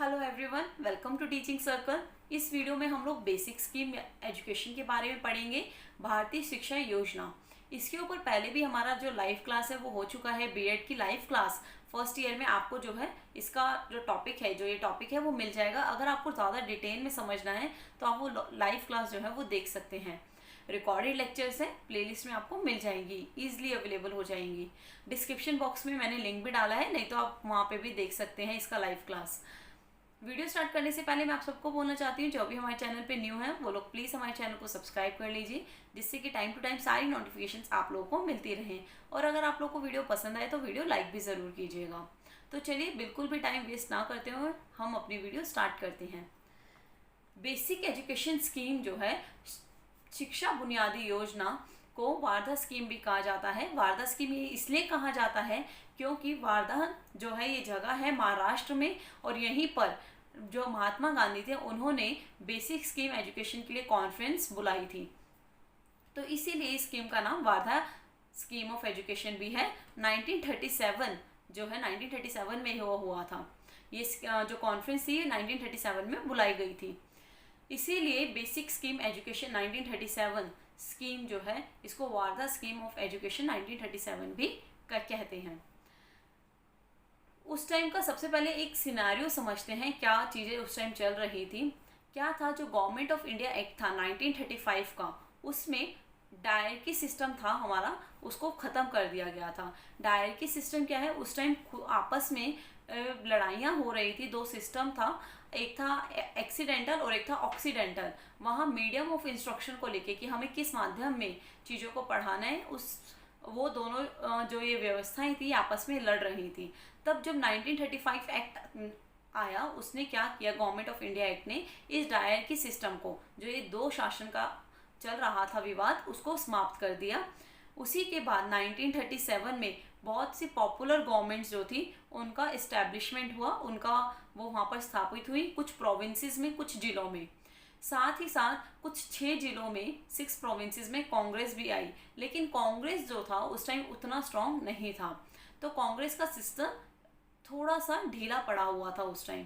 Hello everyone, welcome to teaching circle. इस video में हम लोग बेसिक स्कीम एजुकेशन के बारे में पढ़ेंगे, भारतीय शिक्षा योजना। इसके ऊपर पहले भी हमारा जो लाइव क्लास है वो हो चुका है, बीएड की लाइव क्लास फर्स्ट ईयर में। आपको जो है इसका जो टॉपिक है, ये टॉपिक है वो मिल जाएगा। अगर आपको ज़्यादा डिटेल में समझना है तो आप वो लाइव क्लास जो है वो देख सकते हैं। रिकॉर्डेड लेक्चर्स है, प्लेलिस्ट में आपको मिल जाएंगी, ईजिली अवेलेबल हो जाएंगी। डिस्क्रिप्शन बॉक्स में मैंने लिंक भी डाला है, नहीं तो आप वहाँ पे भी देख सकते हैं इसका लाइव क्लास। वीडियो स्टार्ट करने से पहले मैं आप सबको बोलना चाहती हूँ, जो भी हमारे चैनल पे न्यू है वो लोग प्लीज़ हमारे चैनल को सब्सक्राइब कर लीजिए, जिससे कि टाइम टू टाइम सारी नोटिफिकेशंस आप लोगों को मिलती रहें। और अगर आप लोग को वीडियो पसंद आए तो वीडियो लाइक भी ज़रूर कीजिएगा। तो चलिए बिल्कुल भी टाइम वेस्ट ना करते हुए हम अपनी वीडियो स्टार्ट करते हैं। बेसिक एजुकेशन स्कीम जो है, शिक्षा बुनियादी योजना को वारधा स्कीम भी कहा जाता है। वारधा स्कीम ये इसलिए कहा जाता है क्योंकि वारधा जो है ये जगह है महाराष्ट्र में, और यहीं पर जो महात्मा गांधी थे उन्होंने बेसिक स्कीम एजुकेशन के लिए कॉन्फ्रेंस बुलाई थी। तो इसीलिए इस स्कीम का नाम वारधा स्कीम ऑफ एजुकेशन भी है। 1937 जो है 1937 में हुआ था। ये जो कॉन्फ्रेंस थी 1937 में बुलाई गई थी। इसीलिए बेसिक स्कीम एजुकेशन 1937 स्कीम जो है, इसको वारधा स्कीम ऑफ एजुकेशन 1937 भी कहते हैं। उस टाइम का सबसे पहले एक सिनेरियो समझते हैं, क्या चीज़ें उस टाइम चल रही थी। क्या था, जो गवर्नमेंट ऑफ इंडिया एक्ट था 1935 का, उसमें डायरकी सिस्टम था हमारा, उसको ख़त्म कर दिया गया था। डायरकी सिस्टम क्या है, उस टाइम आपस में लड़ाइयाँ हो रही थी। दो सिस्टम था, एक था एक्सीडेंटल और एक था ऑक्सीडेंटल। वहाँ मीडियम ऑफ इंस्ट्रक्शन को लेके कि हमें किस माध्यम में चीज़ों को पढ़ाना है, वो दोनों जो ये व्यवस्थाएं थी आपस में लड़ रही थी। तब जब 1935 एक्ट आया, उसने क्या किया, गवर्नमेंट ऑफ इंडिया एक्ट ने इस डायरकी सिस्टम को, जो ये दो शासन का चल रहा था विवाद, उसको समाप्त कर दिया। उसी के बाद 1937 में बहुत सी पॉपुलर गवर्नमेंट्स जो थी उनका इस्टेब्लिशमेंट हुआ, उनका वो वहाँ पर स्थापित हुई, कुछ प्रोविंसेस में, कुछ जिलों में। साथ ही साथ कुछ 6 जिलों में, 6 प्रोविंसेस में कांग्रेस भी आई। लेकिन कांग्रेस जो था उस टाइम उतना स्ट्रांग नहीं था, तो कांग्रेस का सिस्टम थोड़ा सा ढीला पड़ा हुआ था उस टाइम।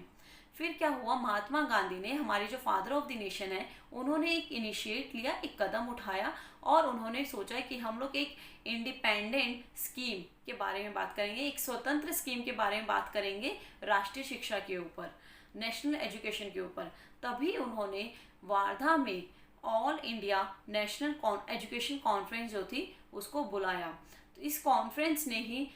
फिर क्या हुआ, महात्मा गांधी ने, हमारे जो फादर ऑफ द नेशन है, उन्होंने एक इनिशिएट लिया, एक कदम उठाया, और उन्होंने सोचा कि हम लोग एक इंडिपेंडेंट स्कीम के बारे में बात करेंगे, एक स्वतंत्र स्कीम के बारे में बात करेंगे राष्ट्रीय शिक्षा के ऊपर, नेशनल एजुकेशन के ऊपर। तभी उन्होंने वारधा में all India national education conference जो थी उसको बुलाया। तो इस कॉन्फ्रेंस ने ही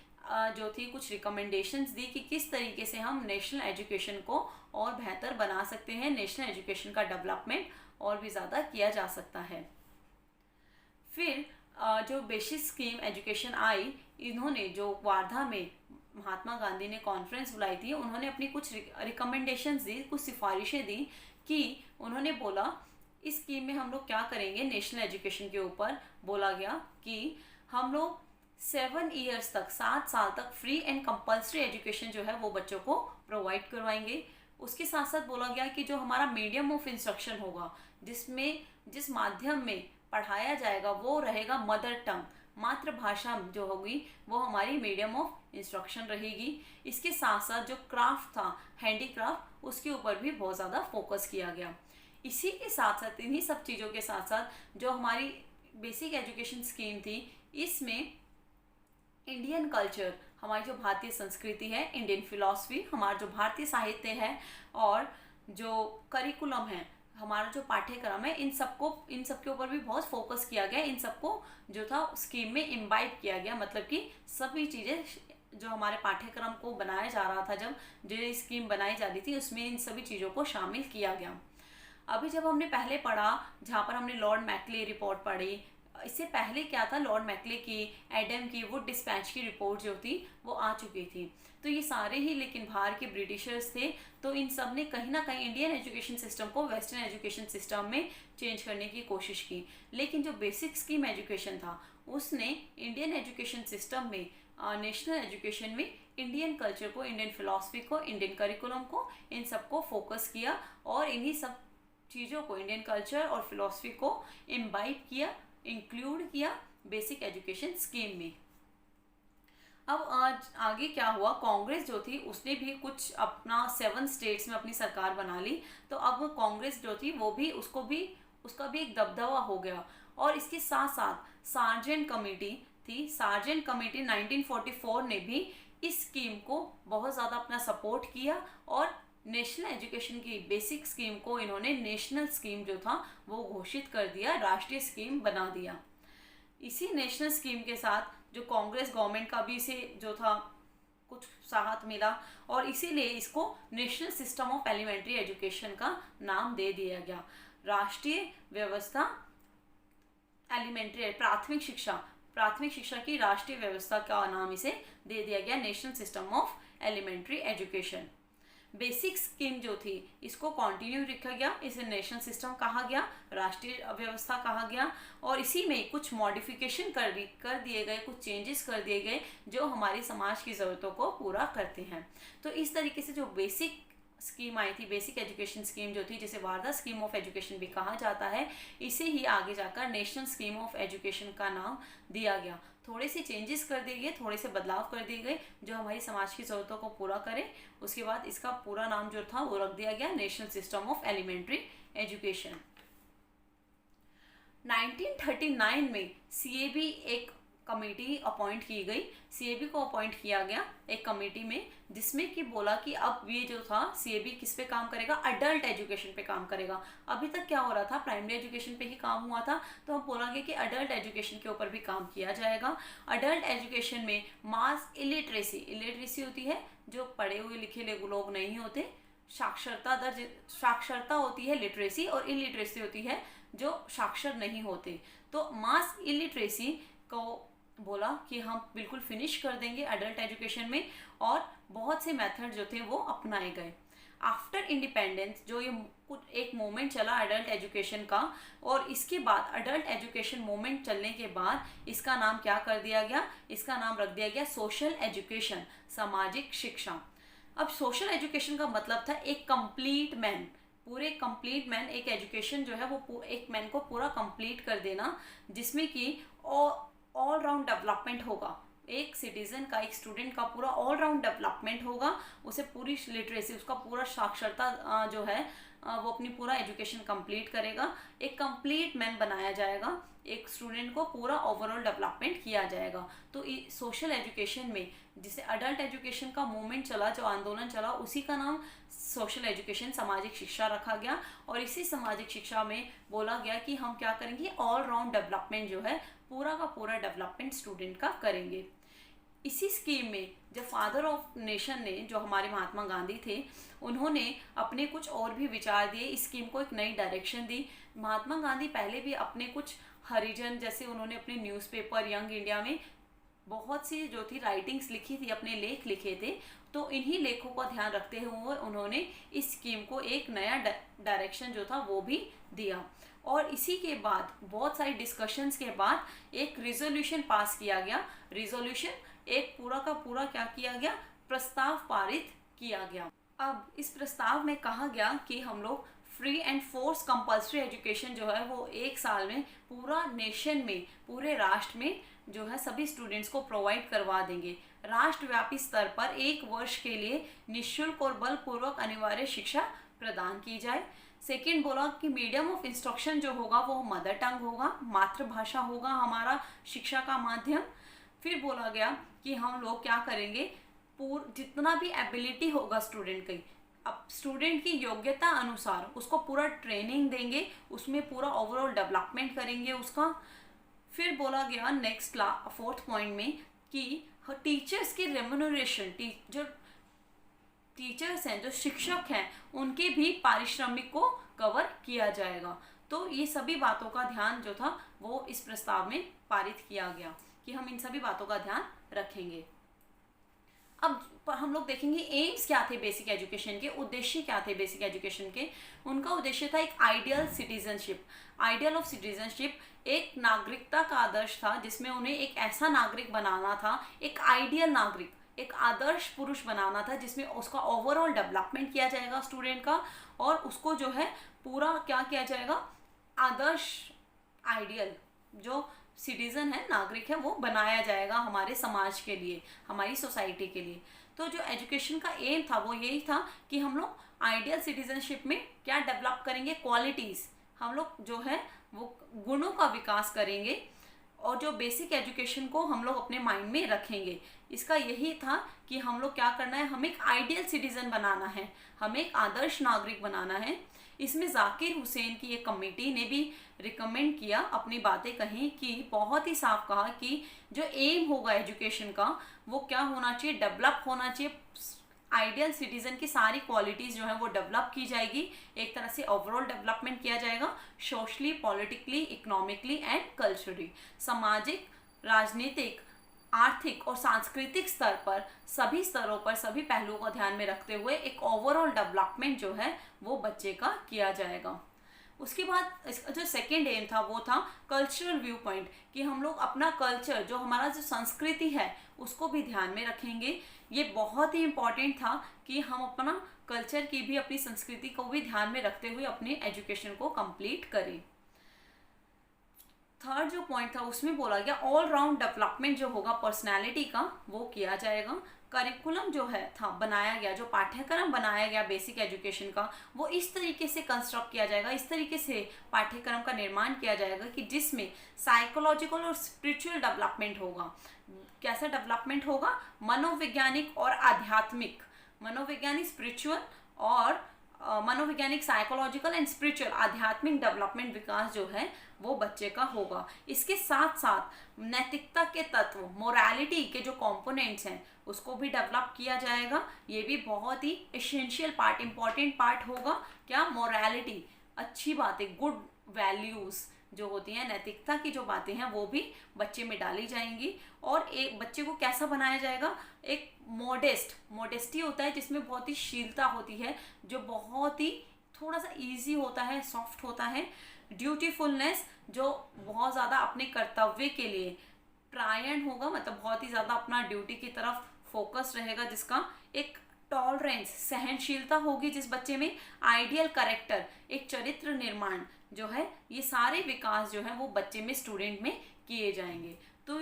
जो थी कुछ रिकमेंडेशंस दी कि किस तरीके से हम नेशनल एजुकेशन को और बेहतर बना सकते हैं, नेशनल एजुकेशन का डेवलपमेंट और भी ज़्यादा किया जा सकता है। फिर जो बेसिक स्कीम एजुकेशन आई, इन्होंने जो वारधा में महात्मा गांधी ने कॉन्फ्रेंस बुलाई थी, उन्होंने अपनी कुछ रिकमेंडेशंस दी, कुछ सिफारिशें दी कि उन्होंने बोला इस स्कीम में हम लोग क्या करेंगे। नेशनल एजुकेशन के ऊपर बोला गया कि हम लोग 7 ईयर्स तक, 7 साल तक फ्री एंड कंपल्सरी एजुकेशन जो है वो बच्चों को प्रोवाइड करवाएंगे। उसके साथ साथ बोला गया कि जो हमारा मीडियम ऑफ इंस्ट्रक्शन होगा, जिस माध्यम में पढ़ाया जाएगा वो रहेगा मदर टंग, मातृभाषा जो होगी वो हमारी मीडियम ऑफ इंस्ट्रक्शन रहेगी। इसके साथ साथ जो क्राफ्ट था, हैंडीक्राफ्ट, उसके ऊपर भी बहुत ज़्यादा फोकस किया गया। इसी के साथ साथ, इन्हीं सब चीज़ों के साथ साथ जो हमारी बेसिक एजुकेशन स्कीम थी, इसमें इंडियन कल्चर, हमारी जो भारतीय संस्कृति है, इंडियन फिलॉसफी, हमारा जो भारतीय साहित्य है, और जो करिकुलम है, हमारा जो पाठ्यक्रम है, इन सबके ऊपर भी बहुत फोकस किया गया। इन सबको जो था स्कीम में इम्बाइब किया गया, मतलब कि सभी चीज़ें जो हमारे पाठ्यक्रम को बनाया जा रहा था, जब जो स्कीम बनाई जा रही थी, उसमें इन सभी चीज़ों को शामिल किया गया। अभी जब हमने पहले पढ़ा, जहाँ पर हमने लॉर्ड मैकले रिपोर्ट पढ़ी, इससे पहले क्या था, लॉर्ड मैकले की, एडम की, वुड डिस्पैच की रिपोर्ट जो थी वो आ चुकी थी। तो ये सारे ही लेकिन बाहर के ब्रिटिशर्स थे, तो इन सब ने कहीं ना कहीं इंडियन एजुकेशन सिस्टम को वेस्टर्न एजुकेशन सिस्टम में चेंज करने की कोशिश की। लेकिन जो बेसिक स्कीम एजुकेशन था, उसने इंडियन एजुकेशन सिस्टम में, नेशनल एजुकेशन में इंडियन कल्चर को, इंडियन फिलॉसफी को, इंडियन करिकुलम को, इन सबको फोकस किया, और इन्हीं सब चीज़ों को, इंडियन कल्चर और फिलॉसफी को इम्बाइब किया, इंक्लूड किया बेसिक एजुकेशन स्कीम में। अब आज आगे क्या हुआ, कांग्रेस जो थी उसने भी कुछ अपना 7 स्टेट्स में अपनी सरकार बना ली। तो अब कांग्रेस जो थी वो भी उसका भी एक दबदबा हो गया। और इसके साथ साथ सार्जेंट कमेटी थी, सार्जेंट कमेटी 1944 ने भी इस स्कीम को बहुत ज़्यादा अपना सपोर्ट किया और नेशनल एजुकेशन की बेसिक स्कीम को इन्होंने नेशनल स्कीम जो था वो घोषित कर दिया, राष्ट्रीय स्कीम बना दिया। इसी नेशनल स्कीम के साथ जो कांग्रेस गवर्नमेंट का भी इसे जो था कुछ साहत मिला और इसीलिए इसको national system of elementary education का नाम दे दिया गया। राष्ट्रीय व्यवस्था एलिमेंट्री प्राथमिक शिक्षा की राष्ट्रीय व्यवस्था का नाम इसे दे दिया गया, national system of elementary education. Basic scheme जो थी इसको कंटिन्यू रखा गया, इसे नेशनल सिस्टम कहा गया, राष्ट्रीय व्यवस्था कहा गया और इसी में कुछ मॉडिफिकेशन कर दिए गए, कुछ चेंजेस कर दिए गए जो हमारे समाज की ज़रूरतों को पूरा करते हैं। तो इस तरीके से जो बेसिक स्कीम आई थी, बेसिक एजुकेशन स्कीम जो थी, जिसे वारदा स्कीम ऑफ एजुकेशन भी कहा जाता है, इसे ही आगे जाकर नेशनल स्कीम ऑफ एजुकेशन का नाम दिया गया। थोड़े से चेंजेस कर दिए गए, थोड़े से बदलाव कर दिए गए जो हमारी समाज की ज़रूरतों को पूरा करें। उसके बाद इसका पूरा नाम जो था वो रख दिया गया national system of elementary education. 1939 में सीएबी एक कमेटी अपॉइंट की गई, सीएबी को अपॉइंट किया गया एक कमेटी में, जिसमें कि बोला कि अब ये जो था सीएबी किस पे काम करेगा, अडल्ट एजुकेशन पे काम करेगा। अभी तक क्या हो रहा था, प्राइमरी एजुकेशन पे ही काम हुआ था, तो हम बोलेंगे कि अडल्ट एजुकेशन के ऊपर भी काम किया जाएगा। अडल्ट एजुकेशन में मास इलिटरेसी होती है, जो पढ़े हुए लिखे लोग नहीं होते, साक्षरता होती है लिटरेसी, और इलिटरेसी होती है जो साक्षर नहीं होते। तो मास इलिटरेसी को बोला कि हम बिल्कुल फिनिश कर देंगे अडल्ट एजुकेशन में, और बहुत से मेथड जो थे वो अपनाए गए। आफ्टर इंडिपेंडेंस जो ये कुछ एक मोमेंट चला अडल्ट एजुकेशन का, और इसके बाद अडल्ट एजुकेशन मोमेंट चलने के बाद इसका नाम क्या कर दिया गया, इसका नाम रख दिया गया सोशल एजुकेशन, सामाजिक शिक्षा। अब सोशल एजुकेशन का मतलब था एक कंप्लीट मैन, एक एजुकेशन जो है वो एक मैन को पूरा कंप्लीट कर देना, जिसमें कि ऑल राउंड डेवलपमेंट होगा, एक सिटीजन का, एक स्टूडेंट का पूरा ऑल राउंड डेवलपमेंट होगा, उसे पूरी लिटरेसी, उसका पूरा साक्षरता जो है वो अपनी पूरा एजुकेशन कंप्लीट करेगा, एक कंप्लीट मैन बनाया जाएगा, एक स्टूडेंट को पूरा ओवरऑल डेवलपमेंट किया जाएगा। तो सोशल एजुकेशन में जिसे अडल्ट एजुकेशन का मूवमेंट चला, जो आंदोलन चला, उसी का नाम सोशल एजुकेशन, सामाजिक शिक्षा रखा गया। और इसी सामाजिक शिक्षा में बोला गया कि हम क्या करेंगे, ऑल राउंड डेवलपमेंट जो है पूरा का पूरा डेवलपमेंट स्टूडेंट का करेंगे। इसी स्कीम में जब फादर ऑफ नेशन ने, जो हमारे महात्मा गांधी थे, उन्होंने अपने कुछ और भी विचार दिए, इस स्कीम को एक नई डायरेक्शन दी। महात्मा गांधी पहले भी अपने कुछ हरिजन, जैसे उन्होंने अपने न्यूज़पेपर यंग इंडिया में बहुत सी जो थी राइटिंग्स लिखी थी, अपने लेख लिखे थे, तो इन्हीं लेखों का ध्यान रखते हुए उन्होंने इस स्कीम को एक नया डायरेक्शन जो था वो भी दिया। और इसी के बाद बहुत सारी डिस्कशंस के बाद एक रिजोल्यूशन पास किया गया, एक पूरा का पूरा क्या किया गया, प्रस्ताव पारित किया गया। अब इस प्रस्ताव में कहा गया कि हम लोग free and force compulsory education जो है वो एक साल में पूरा नेशन में, पूरे राष्ट्र में जो है सभी स्टूडेंट्स को प्रोवाइड करवा देंगे। राष्ट्रव्यापी स्तर पर 1 वर्ष के लिए निःशुल्क और बलपूर्वक अनिवार्य शिक्षा प्रदान की जाए। सेकेंड बोला कि मीडियम ऑफ इंस्ट्रक्शन जो होगा वो मदर टंग होगा, मातृभाषा होगा हमारा शिक्षा का माध्यम। फिर बोला गया कि हम लोग क्या करेंगे, जितना भी एबिलिटी होगा स्टूडेंट की, अब स्टूडेंट की योग्यता अनुसार उसको पूरा ट्रेनिंग देंगे, उसमें पूरा ओवरऑल डेवलपमेंट करेंगे उसका। फिर बोला गया नेक्स्ट 4th पॉइंट में कि टीचर्स की रेम्यूनरेशन, जो टीचर्स हैं, जो शिक्षक हैं, उनके भी पारिश्रमिक को कवर किया जाएगा। तो ये सभी बातों का ध्यान जो था वो इस प्रस्ताव में पारित किया गया कि हम इन सभी बातों का ध्यान रखेंगे। अब हम लोग देखेंगे एम्स क्या थे बेसिक एजुकेशन के, उद्देश्य क्या थे बेसिक एजुकेशन के। उनका उद्देश्य था एक आइडियल ऑफ सिटीजनशिप, एक नागरिकता का आदर्श था जिसमें उन्हें एक ऐसा नागरिक बनाना था, एक आइडियल नागरिक, एक आदर्श पुरुष बनाना था, जिसमें उसका ओवरऑल डेवलपमेंट किया जाएगा स्टूडेंट का, और उसको जो है पूरा क्या किया जाएगा, आदर्श आइडियल जो सिटीजन है, नागरिक है, वो बनाया जाएगा हमारे समाज के लिए, हमारी सोसाइटी के लिए। तो जो एजुकेशन का एम था वो यही था कि हम लोग आइडियल सिटीजनशिप में क्या डेवलप करेंगे, क्वालिटीज़, हम लोग जो है वो गुणों का विकास करेंगे और जो बेसिक एजुकेशन को हम लोग अपने माइंड में रखेंगे। इसका यही था कि हम लोग क्या करना है, हमें एक आइडियल सिटीजन बनाना है, हमें एक आदर्श नागरिक बनाना है। इसमें जाकिर हुसैन की एक कमेटी ने भी रिकमेंड किया, अपनी बातें कही कि बहुत ही साफ कहा कि जो एम होगा एजुकेशन का वो क्या होना चाहिए, डेवलप होना चाहिए। आइडियल सिटीजन की सारी क्वालिटीज़ जो है वो डेवलप की जाएगी, एक तरह से ओवरऑल डेवलपमेंट किया जाएगा, socially, politically, economically and culturally, सामाजिक, राजनीतिक, आर्थिक और सांस्कृतिक स्तर पर, सभी स्तरों पर, सभी पहलुओं को ध्यान में रखते हुए एक ओवरऑल डेवलपमेंट जो है वो बच्चे का किया जाएगा। उसके बाद इसका जो सेकेंड एम था वो था कल्चरल व्यू पॉइंट, कि हम लोग अपना कल्चर, जो हमारा जो संस्कृति है उसको भी ध्यान में रखेंगे। ये बहुत ही इम्पॉर्टेंट था कि हम अपना कल्चर की भी, अपनी संस्कृति को भी ध्यान में रखते हुए अपने एजुकेशन को कंप्लीट करें। थर्ड जो पॉइंट था उसमें बोला गया ऑल राउंड डेवलपमेंट जो होगा पर्सनैलिटी का वो किया जाएगा। करिकुलम जो है था बनाया गया, जो पाठ्यक्रम बनाया गया बेसिक एजुकेशन का, वो इस तरीके से कंस्ट्रक्ट किया जाएगा, इस तरीके से पाठ्यक्रम का निर्माण किया जाएगा कि जिसमें साइकोलॉजिकल और स्पिरिचुअल डेवलपमेंट होगा। कैसा डेवलपमेंट होगा, मनोवैज्ञानिक और आध्यात्मिक, मनोवैज्ञानिक स्पिरिचुअल और मनोवैज्ञानिक साइकोलॉजिकल एंड स्पिरिचुअल, आध्यात्मिक डेवलपमेंट, विकास जो है वो बच्चे का होगा। इसके साथ साथ नैतिकता के तत्व, मोरालिटी के जो कंपोनेंट्स हैं उसको भी डेवलप किया जाएगा। ये भी बहुत ही एसेंशियल पार्ट, इंपॉर्टेंट पार्ट होगा। क्या, मोरालिटी, अच्छी बातें, गुड वैल्यूज़ जो होती हैं, नैतिकता की जो बातें हैं वो भी बच्चे में डाली जाएंगी। और एक बच्चे को कैसा बनाया जाएगा, एक मोडेस्टी होता है जिसमें बहुत ही शीलता होती है, जो बहुत ही थोड़ा सा इजी होता है, सॉफ्ट होता है। ड्यूटीफुलनेस, जो बहुत ज़्यादा अपने कर्तव्य के लिए प्रायण होगा, मतलब बहुत ही ज़्यादा अपना ड्यूटी की तरफ फोकस रहेगा जिसका। एक टॉलरेंस, सहनशीलता होगी जिस बच्चे में। आइडियल कैरेक्टर, एक चरित्र निर्माण जो है, ये सारे विकास जो है वो बच्चे में, स्टूडेंट में किए जाएंगे। तो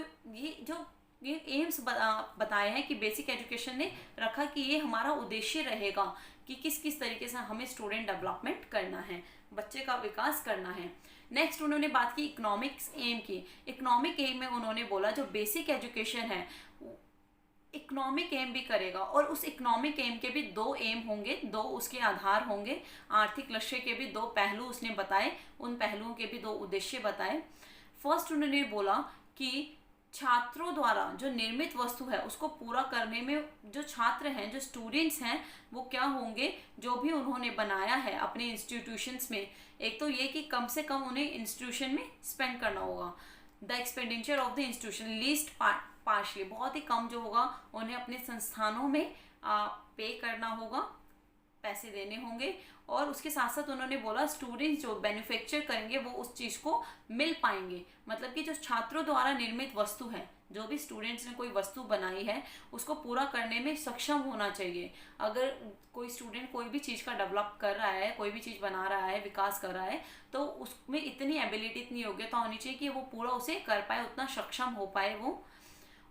ये एम्स बताए हैं कि बेसिक एजुकेशन ने रखा कि ये हमारा उद्देश्य रहेगा कि किस किस तरीके से हमें स्टूडेंट डेवलपमेंट करना है, बच्चे का विकास करना है। नेक्स्ट उन्होंने बात की इकोनॉमिक्स एम की। इकोनॉमिक एम में उन्होंने बोला जो बेसिक एजुकेशन है इकोनॉमिक एम भी करेगा, और उस इकोनॉमिक एम के भी दो एम होंगे, दो उसके आधार होंगे। आर्थिक लक्ष्य के भी दो पहलू उसने बताए, उन पहलुओं के भी दो उद्देश्य बताए। फर्स्ट उन्होंने बोला कि छात्रों द्वारा जो निर्मित वस्तु है उसको पूरा करने में जो छात्र हैं, जो स्टूडेंट्स हैं, वो क्या होंगे, जो भी उन्होंने बनाया है अपने इंस्टीट्यूशंस में, एक तो ये कि कम से कम उन्हें इंस्टीट्यूशन में स्पेंड करना होगा। The expenditure of the institution least partially, बहुत ही कम जो होगा उन्हें अपने संस्थानों में पे करना होगा, पैसे देने होंगे। और उसके साथ साथ उन्होंने बोला स्टूडेंट्स जो मैन्युफैक्चर करेंगे वो उस चीज़ को मिल पाएंगे, मतलब कि जो छात्रों द्वारा निर्मित वस्तु है, जो भी स्टूडेंट्स ने कोई वस्तु बनाई है उसको पूरा करने में सक्षम होना चाहिए। अगर कोई स्टूडेंट कोई भी चीज़ का डेवलप कर रहा है, कोई भी चीज़ बना रहा है, विकास कर रहा है, तो उसमें इतनी एबिलिटी, इतनी योग्यता होनी चाहिए कि वो पूरा उसे कर पाए, उतना सक्षम हो पाए वो।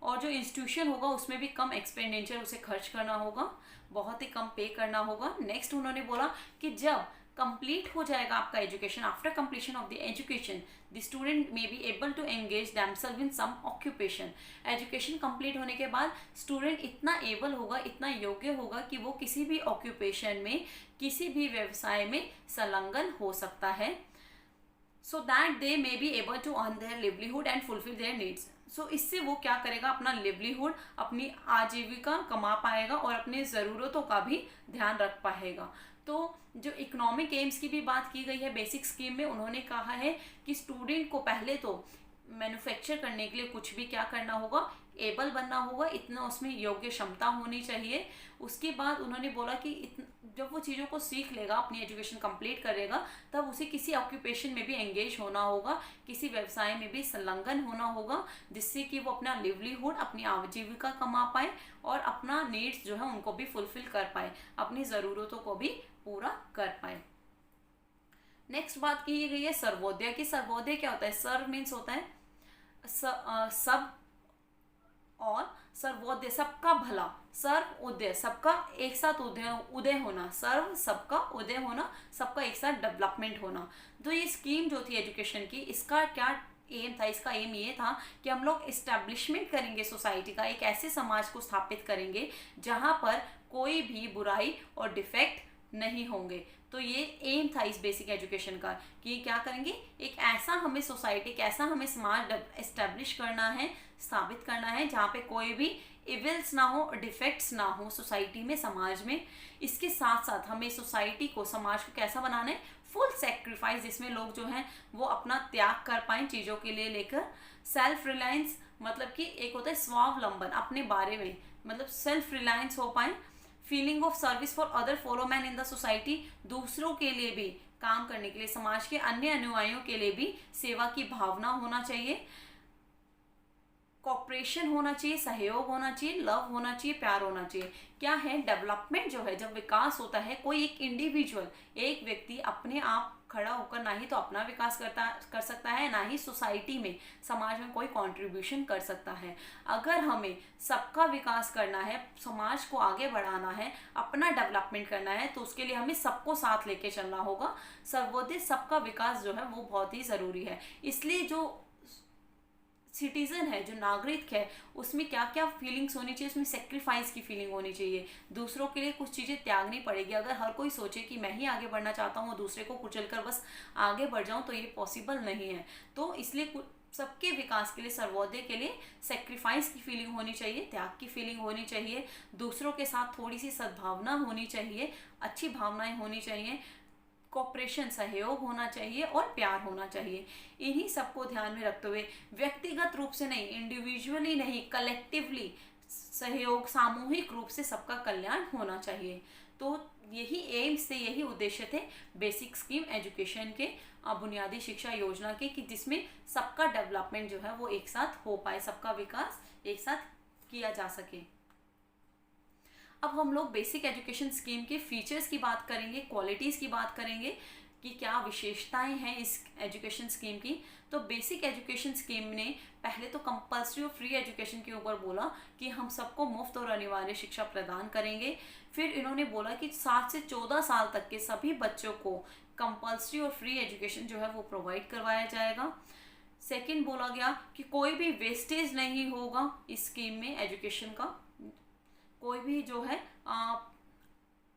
और जो इंस्टीट्यूशन होगा उसमें भी कम एक्सपेंडिचर उसे खर्च करना होगा, बहुत ही कम पे करना होगा। नेक्स्ट उन्होंने बोला कि जब कंप्लीट हो जाएगा आपका education, after completion of the education the student may be able to engage themselves in some occupation. Education complete होने के बाद स्टूडेंट इतना एबल होगा, इतना योग्य होगा कि वो किसी भी ऑक्यूपेशन में, किसी भी व्यवसाय में संलग्न हो सकता है, so that they may be able to earn their livelihood and fulfil their needs. So इससे वो क्या करेगा, अपना लिवलीहुड, अपनी आजीविका कमा पाएगा और अपने ज़रूरतों का भी ध्यान रख पाएगा। तो जो इकोनॉमिक एम्स की भी बात की गई है बेसिक स्कीम में, उन्होंने कहा है कि स्टूडेंट को पहले तो मैन्युफैक्चर करने के लिए कुछ भी क्या करना होगा, एबल बनना होगा, इतना उसमें योग्य क्षमता होनी चाहिए। उसके बाद उन्होंने बोला कि जब वो चीज़ों को सीख लेगा, अपनी एजुकेशन कंप्लीट करेगा, तब उसे किसी ऑक्यूपेशन में भी एंगेज होना होगा, किसी व्यवसाय में भी संलग्न होना होगा, जिससे कि वो अपना लिवलीहुड, अपनी आजीविका कमा पाए और अपना नीड्स जो है उनको भी फुलफिल कर पाए, अपनी ज़रूरतों को भी पूरा कर पाए। नेक्स्ट बात की गई है सर्वोदय की। सर्वोदय क्या होता है? सर्व मीन्स होता है सब, और सर्वोदय सबका भला, सर्व उदय सबका एक साथ उदय उदय होना, सर्व सबका उदय होना, सबका एक साथ डेवलपमेंट होना। तो ये स्कीम जो थी एजुकेशन की, इसका क्या एम था? इसका एम ये था कि हम लोग इस्टेब्लिशमेंट करेंगे सोसाइटी का, एक ऐसे समाज को स्थापित करेंगे जहाँ पर कोई भी बुराई और डिफेक्ट नहीं होंगे। तो ये एम था इस बेसिक एजुकेशन का कि क्या करेंगे, एक ऐसा हमें सोसाइटी, एक ऐसा हमें समाज एस्टेब्लिश करना है, स्थापित करना है जहाँ पे कोई भी इविल्स ना हो, डिफेक्ट्स ना हो सोसाइटी में, समाज में। इसके साथ साथ हमें सोसाइटी को, समाज को कैसा बनाना है? फुल सेक्रीफाइस, जिसमें लोग जो हैं वो अपना त्याग कर पाएँ चीज़ों के लिए लेकर। सेल्फ रिलायंस, मतलब कि एक होता है स्वावलंबन, अपने बारे में, मतलब सेल्फ रिलायंस हो पाए। Feeling of service for other follow man in the society, दूसरों के लिए भी काम करने के लिए, समाज के अन्य अनुयायियों के लिए भी सेवा की भावना होना चाहिए। कॉपरेशन होना चाहिए, सहयोग होना चाहिए, लव होना चाहिए, प्यार होना चाहिए। क्या है? डेवलपमेंट जो है, जब विकास होता है, कोई एक इंडिविजुअल, एक व्यक्ति अपने आप खड़ा होकर ना ही तो अपना विकास कर सकता है, ना ही सोसाइटी में, समाज में कोई कंट्रीब्यूशन कर सकता है। अगर हमें सबका विकास करना है, समाज को आगे बढ़ाना है, अपना डेवलपमेंट करना है, तो उसके लिए हमें सबको साथ लेके चलना होगा। सर्वोदय सबका विकास जो है वो बहुत ही ज़रूरी है। इसलिए जो सिटीजन है, जो नागरिक है, उसमें क्या क्या फीलिंग्स होनी चाहिए? उसमें सेक्रीफाइस की फीलिंग होनी चाहिए, दूसरों के लिए कुछ चीज़ें त्यागनी पड़ेगी। अगर हर कोई सोचे कि मैं ही आगे बढ़ना चाहता हूँ और दूसरे को कुचल कर बस आगे बढ़ जाऊँ, तो ये पॉसिबल नहीं है। तो इसलिए सबके विकास के लिए, सर्वोदय के लिए सेक्रीफाइस की फीलिंग होनी चाहिए, त्याग की फीलिंग होनी चाहिए, दूसरों के साथ थोड़ी सी सद्भावना होनी चाहिए, अच्छी भावनाएं होनी चाहिए, कोऑपरेशन, सहयोग होना चाहिए, और प्यार होना चाहिए। इन्हीं सबको ध्यान में रखते हुए, व्यक्तिगत रूप से नहीं, इंडिविजुअली नहीं, कलेक्टिवली सहयोग, सामूहिक रूप से सबका कल्याण होना चाहिए। तो यही एम्स थे, यही उद्देश्य थे बेसिक स्कीम एजुकेशन के, बुनियादी शिक्षा योजना के, कि जिसमें सबका डेवलपमेंट जो है वो एक साथ हो पाए, सबका विकास एक साथ किया जा सके। अब हम लोग बेसिक एजुकेशन स्कीम के फीचर्स की बात करेंगे, क्वालिटीज़ की बात करेंगे कि क्या विशेषताएं हैं इस एजुकेशन स्कीम की। तो बेसिक एजुकेशन स्कीम ने पहले तो कंपल्सरी और फ्री एजुकेशन के ऊपर बोला कि हम सबको मुफ्त और अनिवार्य शिक्षा प्रदान करेंगे। फिर इन्होंने बोला कि 7 से 14 साल तक के सभी बच्चों को कंपल्सरी और फ्री एजुकेशन जो है वो प्रोवाइड करवाया जाएगा। सेकेंड बोला गया कि कोई भी वेस्टेज नहीं होगा इस स्कीम में, एजुकेशन का कोई भी जो है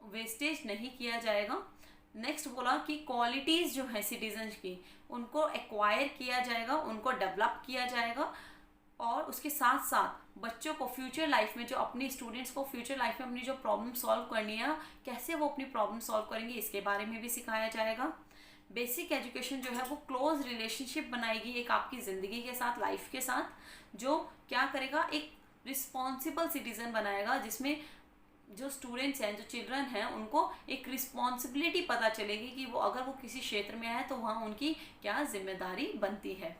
वेस्टेज नहीं किया जाएगा। नेक्स्ट बोला कि क्वालिटीज़ जो है सिटीजन्स की, उनको एक्वायर किया जाएगा, उनको डेवलप किया जाएगा, और उसके साथ साथ बच्चों को फ्यूचर लाइफ में, जो अपनी स्टूडेंट्स को फ्यूचर लाइफ में अपनी जो प्रॉब्लम सॉल्व करनी है, कैसे वो अपनी प्रॉब्लम सॉल्व करेंगे, इसके बारे में भी सिखाया जाएगा। बेसिक एजुकेशन जो है वो क्लोज रिलेशनशिप बनाएगी एक आपकी ज़िंदगी के साथ, लाइफ के साथ, जो क्या करेगा, एक रिस्पॉन्सिबल सिटीज़न बनाएगा, जिसमें जो स्टूडेंट्स हैं, जो चिल्ड्रन हैं, उनको एक रिस्पॉन्सिबिलिटी पता चलेगी कि वो अगर वो किसी क्षेत्र में है तो वहाँ उनकी क्या जिम्मेदारी बनती है।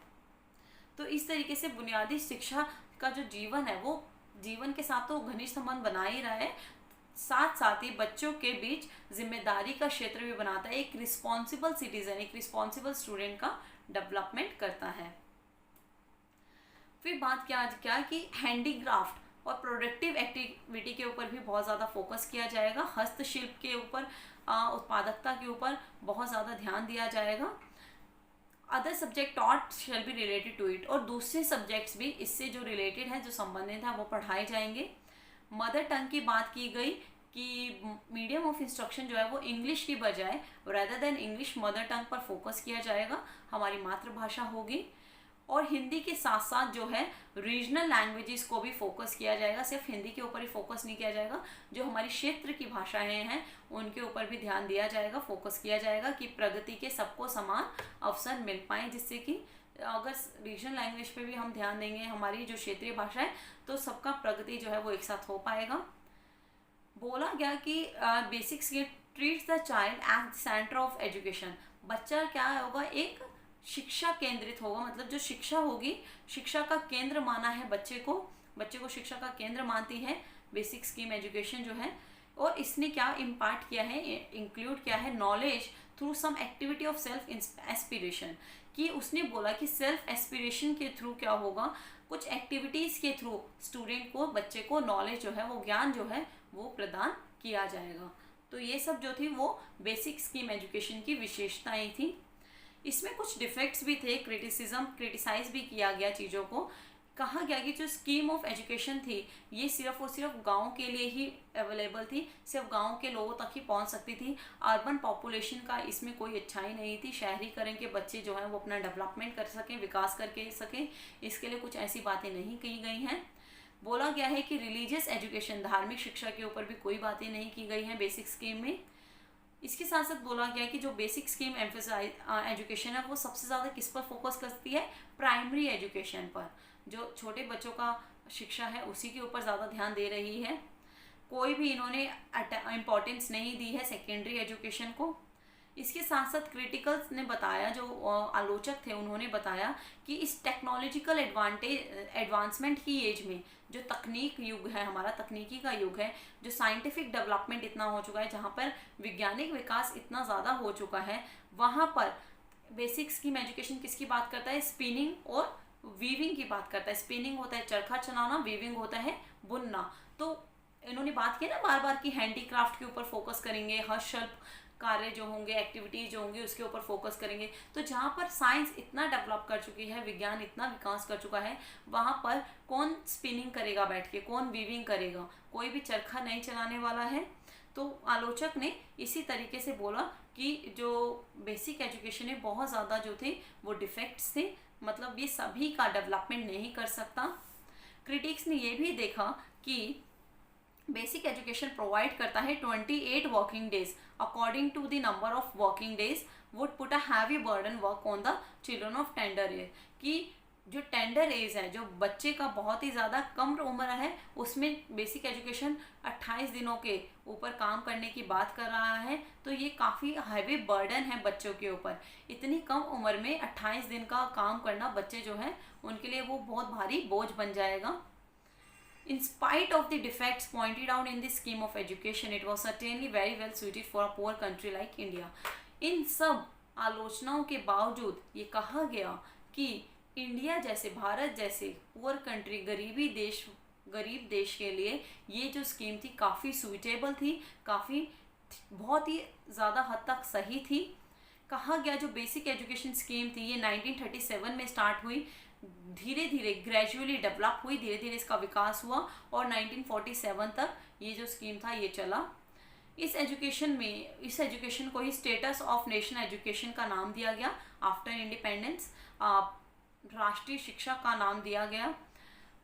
तो इस तरीके से बुनियादी शिक्षा का जो जीवन है वो जीवन के साथ तो घनिष्ठ संबंध बना ही रहा है, साथ साथ ही बच्चों के बीच जिम्मेदारी का क्षेत्र भी बनाता है। एक रिस्पॉन्सिबल सिटीजन, एक रिस्पॉन्सिबल स्टूडेंट का डेवलपमेंट करता है। फिर बात क्या कि हैंडीक्राफ्ट और प्रोडक्टिव एक्टिविटी के ऊपर भी बहुत ज़्यादा फोकस किया जाएगा, हस्तशिल्प के ऊपर, उत्पादकता के ऊपर बहुत ज़्यादा ध्यान दिया जाएगा। Other subject taught shall be related to it, और दूसरे सब्जेक्ट्स भी इससे जो रिलेटेड हैं, जो संबंधित हैं, वो पढ़ाए जाएंगे। मदर टंग की बात की गई कि मीडियम ऑफ इंस्ट्रक्शन जो है वो इंग्लिश की बजाय rather than English mother tongue पर फोकस किया जाएगा, हमारी मातृभाषा होगी। और हिंदी के साथ साथ जो है रीजनल लैंग्वेजेस को भी फोकस किया जाएगा, सिर्फ हिंदी के ऊपर ही फोकस नहीं किया जाएगा, जो हमारी क्षेत्र की भाषाएं हैं उनके ऊपर भी ध्यान दिया जाएगा, फोकस किया जाएगा कि प्रगति के सबको समान अवसर मिल पाए, जिससे कि अगर रीजनल लैंग्वेज पे भी हम ध्यान देंगे, हमारी जो क्षेत्रीय भाषा है, तो सबका प्रगति जो है वो एक साथ हो पाएगा। बोला गया कि basic skill treats the child at the centre of education, बच्चा क्या होगा, एक शिक्षा केंद्रित होगा, मतलब जो शिक्षा होगी, शिक्षा का केंद्र माना है बच्चे को शिक्षा का केंद्र मानती है बेसिक स्कीम एजुकेशन जो है। और इसने क्या इम्पार्ट किया है, इंक्लूड किया है knowledge through some activity of self aspiration, कि उसने बोला कि सेल्फ एस्पिरेशन के थ्रू क्या होगा, कुछ एक्टिविटीज़ के थ्रू स्टूडेंट को, बच्चे को नॉलेज जो है, वो ज्ञान जो है वो प्रदान किया जाएगा। तो ये सब जो थी वो बेसिक स्कीम एजुकेशन की विशेषताएं थी। इसमें कुछ डिफेक्ट्स भी थे, क्रिटिसाइज भी किया गया चीज़ों को। कहा गया कि जो स्कीम ऑफ एजुकेशन थी ये सिर्फ और सिर्फ गांव के लिए ही अवेलेबल थी, सिर्फ गांव के लोगों तक ही पहुंच सकती थी। अर्बन पॉपुलेशन का इसमें कोई अच्छाई नहीं थी। शहरीकरण के बच्चे जो हैं वो अपना डेवलपमेंट कर सकें, विकास करके सकें, इसके लिए कुछ ऐसी बातें नहीं कही गई हैं। बोला गया है कि रिलीजियस एजुकेशन, धार्मिक शिक्षा के ऊपर भी कोई बातें नहीं की गई हैं बेसिक स्कीम में। इसके साथ साथ बोला गया कि जो बेसिक स्कीम एम्फेसाइज एजुकेशन है वो सबसे ज़्यादा किस पर फोकस करती है, प्राइमरी एजुकेशन पर, जो छोटे बच्चों का शिक्षा है उसी के ऊपर ज़्यादा ध्यान दे रही है। कोई भी इन्होंने इम्पोर्टेंस नहीं दी है सेकेंडरी एजुकेशन को। इसके साथ साथ क्रिटिकल्स ने बताया, जो आलोचक थे उन्होंने बताया कि इस टेक्नोलॉजिकल एडवांसमेंट की एज में, जो तकनीक युग है हमारा, तकनीकी का युग है, जो साइंटिफिक डेवलपमेंट इतना हो चुका है, जहाँ पर वैज्ञानिक विकास इतना ज़्यादा हो चुका है, वहाँ पर बेसिक स्कीम एजुकेशन किसकी बात करता है, स्पिनिंग और वीविंग की बात करता है। स्पिनिंग होता है चरखा चलाना, वीविंग होता है बुनना। तो इन्होंने बात की ना बार बार कि हैंडीक्राफ्ट के ऊपर फोकस करेंगे, हस्तशिल्प कार्य जो होंगे, एक्टिविटीज जो होंगी उसके ऊपर फोकस करेंगे। तो जहाँ पर साइंस इतना डेवलप कर चुकी है, विज्ञान इतना विकास कर चुका है, वहाँ पर कौन स्पिनिंग करेगा बैठ के, कौन वीविंग करेगा, कोई भी चरखा नहीं चलाने वाला है। तो आलोचक ने इसी तरीके से बोला कि जो बेसिक एजुकेशन है बहुत ज़्यादा जो थे वो डिफेक्ट्स थे, मतलब ये सभी का डेवलपमेंट नहीं कर सकता। क्रिटिक्स ने ये भी देखा कि बेसिक एजुकेशन प्रोवाइड करता है 28 working days according to the number of working days would put a heavy burden work on the children of tender age, कि जो टेंडर एज है, जो बच्चे का बहुत ही ज़्यादा कम उम्र है, उसमें बेसिक एजुकेशन 28 दिनों के ऊपर काम करने की बात कर रहा है। तो ये काफ़ी हैवी बर्डन है बच्चों के ऊपर। इतनी कम उम्र में 28 दिन का काम करना बच्चे जो हैं उनके लिए वो बहुत भारी बोझ बन जाएगा। In spite of the defects pointed out in the scheme of education, it was certainly very well suited for a poor country like India. इन सब आलोचनाओं के बावजूद ये कहा गया कि इंडिया जैसे, भारत जैसे पुअर कंट्री, गरीब देश के लिए ये जो स्कीम थी काफ़ी सूटेबल थी, काफ़ी बहुत ही ज़्यादा हद तक सही थी। कहा गया जो बेसिक एजुकेशन स्कीम थी ये 1937 में स्टार्ट हुई, धीरे धीरे ग्रेजुअली डेवलप हुई, धीरे धीरे इसका विकास हुआ और 1947 तक ये जो स्कीम था ये चला। इस एजुकेशन को ही स्टेटस ऑफ नेशनल एजुकेशन का नाम दिया गया। आफ्टर इंडिपेंडेंस राष्ट्रीय शिक्षा का नाम दिया गया।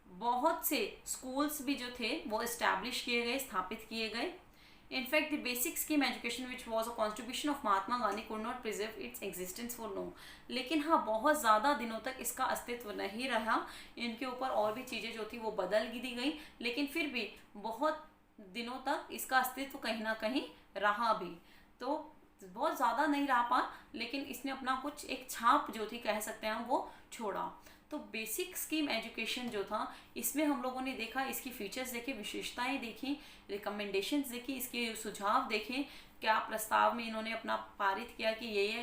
बहुत से स्कूल्स भी जो थे वो इस्टेब्लिश किए गए, स्थापित किए गए। In fact the basic scheme education which was a contribution of Mahatma Gandhi could not preserve its existence for long. लेकिन हाँ, बहुत ज़्यादा दिनों तक इसका अस्तित्व नहीं रहा। इनके ऊपर और भी चीज़ें जो थी वो बदल दी गई, लेकिन फिर भी बहुत दिनों तक इसका अस्तित्व कहीं ना कहीं रहा भी। तो बहुत ज़्यादा नहीं रह पा, लेकिन इसने अपना कुछ एक छाप जो थी कह सकते हैं वो छोड़ा। तो बेसिक स्कीम एजुकेशन जो था इसमें हम लोगों ने देखा, इसकी फीचर्स देखे, विशेषताएं देखी, रिकमेंडेशंस देखी, इसके सुझाव देखे, क्या प्रस्ताव में इन्होंने अपना पारित किया कि ये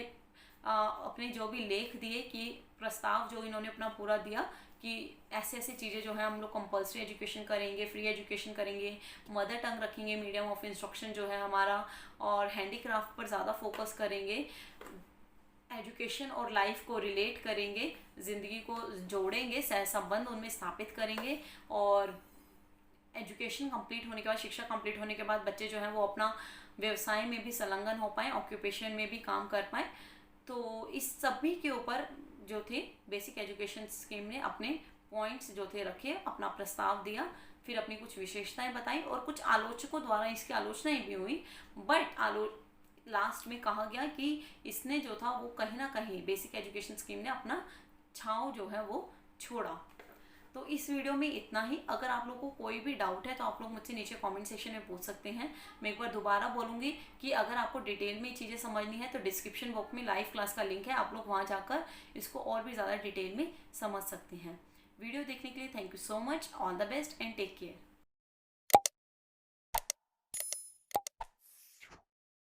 अपने जो भी लेख दिए कि प्रस्ताव जो इन्होंने अपना पूरा दिया कि ऐसे ऐसे चीज़ें जो है हम लोग कंपल्सरी एजुकेशन करेंगे, फ्री एजुकेशन करेंगे, मदर टंग रखेंगे, मीडियम ऑफ इंस्ट्रक्शन जो है हमारा, और हैंडीक्राफ्ट पर ज़्यादा फोकस करेंगे, एजुकेशन और लाइफ को रिलेट करेंगे, ज़िंदगी को जोड़ेंगे, सहसंबंध उनमें स्थापित करेंगे, और एजुकेशन कंप्लीट होने के बाद, शिक्षा कंप्लीट होने के बाद बच्चे जो हैं वो अपना व्यवसाय में भी संलग्न हो पाएँ, ऑक्यूपेशन में भी काम कर पाएँ। तो इस सभी के ऊपर जो थे बेसिक एजुकेशन स्कीम ने अपने पॉइंट्स जो थे रखे, अपना प्रस्ताव दिया, फिर अपनी कुछ विशेषताएं बताई और कुछ आलोचकों द्वारा इसकी आलोचनाएं भी हुई। बट लास्ट में कहा गया कि इसने जो था वो कहीं ना कहीं बेसिक एजुकेशन स्कीम ने अपना छांव जो है वो छोड़ा। तो इस वीडियो में इतना ही। अगर आप लोगों को कोई भी डाउट है तो आप लोग मुझसे नीचे कमेंट सेक्शन में पूछ सकते हैं। मैं एक बार दोबारा बोलूँगी कि अगर आपको डिटेल में चीज़ें समझनी है तो डिस्क्रिप्शन बॉक्स में लाइव क्लास का लिंक है, आप लोग वहाँ जाकर इसको और भी ज़्यादा डिटेल में समझ सकते हैं। वीडियो देखने के लिए thank you so much. All the best and take care.